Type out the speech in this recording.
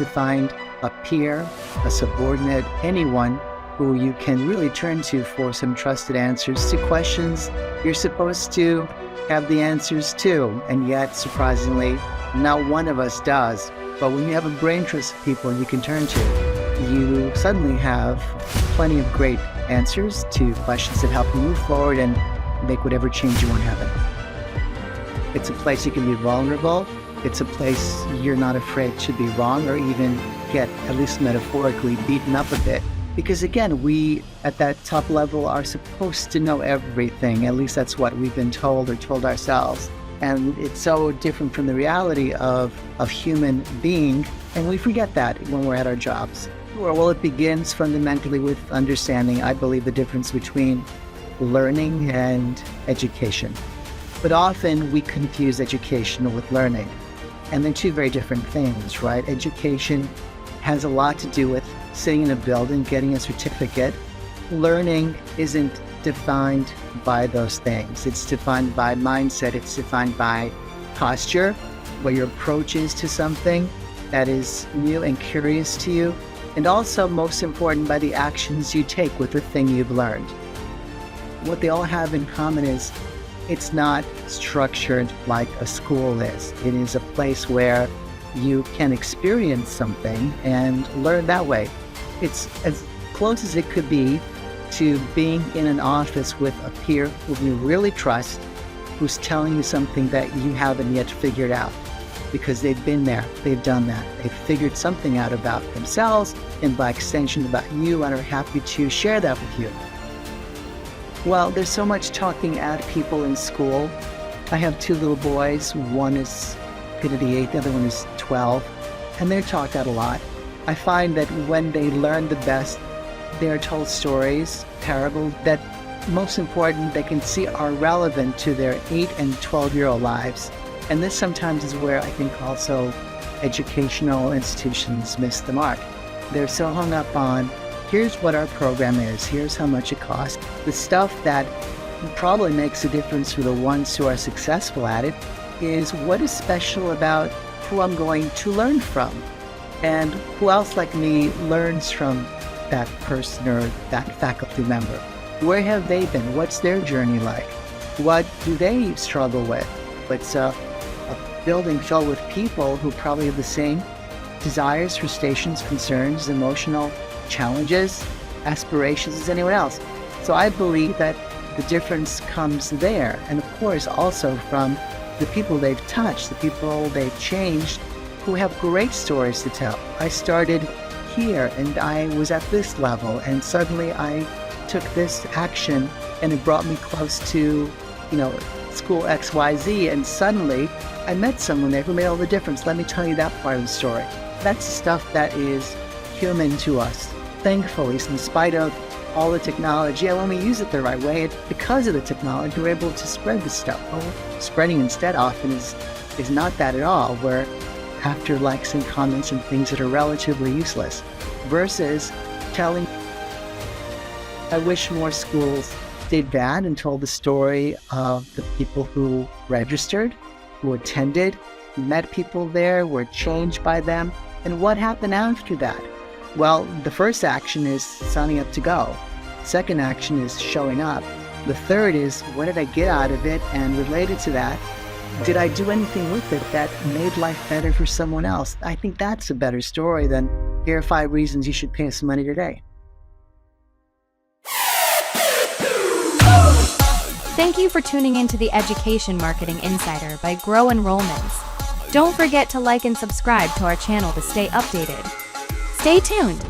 find a peer, a subordinate, anyone who you can really turn to for some trusted answers to questions you're supposed to have the answers to, and yet, surprisingly, not one of us does. But when you have a brain trust of people you can turn to, you suddenly have plenty of great answers to questions that help you move forward and make whatever change you want to happen. It's a place you can be vulnerable. It's a place you're not afraid to be wrong or even get, at least metaphorically, beaten up a bit. Because again, we at that top level are supposed to know everything. At least that's what we've been told or told ourselves. And it's so different from the reality of human being. And we forget that when we're at our jobs. Well, it begins fundamentally with understanding, I believe, the difference between learning and education. But often we confuse education with learning. And they're two very different things, right? Education has a lot to do with sitting in a building, getting a certificate. Learning isn't defined by those things. It's defined by mindset. It's defined by posture, what your approach is to something that is new and curious to you. And also, most important, by the actions you take with the thing you've learned. What they all have in common is it's not structured like a school is. It is a place where you can experience something and learn that way. It's as close as it could be to being in an office with a peer who you really trust, who's telling you something that you haven't yet figured out, because they've been there, they've done that, they've figured something out about themselves and by extension about you and are happy to share that with you. Well, there's so much talking at people in school. I have two little boys. One is going to be 8, the other one is 12, and they're talked at a lot. I find that when they learn the best, they're told stories, parables that, most important, they can see are relevant to their 8 and 12-year-old lives. And this sometimes is where I think also educational institutions miss the mark. They're so hung up on, here's what our program is, here's how much it costs. The stuff that probably makes a difference for the ones who are successful at it is what is special about who I'm going to learn from. And who else like me learns from that person or that faculty member? Where have they been? What's their journey like? What do they struggle with? It's a building filled with people who probably have the same desires, frustrations, concerns, emotional challenges, aspirations as anyone else. So I believe that the difference comes there. And of course, also from the people they've touched, the people they've changed, who have great stories to tell. I started here and I was at this level, and suddenly I took this action and it brought me close to, school XYZ, and suddenly I met someone there who made all the difference. Let me tell you that part of the story. That's the stuff that is human to us. Thankfully, in spite of all the technology, and when we use it the right way, because of the technology, we're able to spread this stuff. Well, spreading instead often is not that at all. We're after likes and comments and things that are relatively useless, versus telling. I wish more schools did that and told the story of the people who registered, who attended, met people there, were changed by them, and what happened after that. Well, the first action is signing up to go. Second action is showing up. The third is, what did I get out of it? And related to that, did I do anything with it that made life better for someone else? I think that's a better story than, here are 5 reasons you should pay us money today. Thank you for tuning into the Education Marketing Insider by Grow Enrollments. Don't forget to like and subscribe to our channel to stay updated. Stay tuned.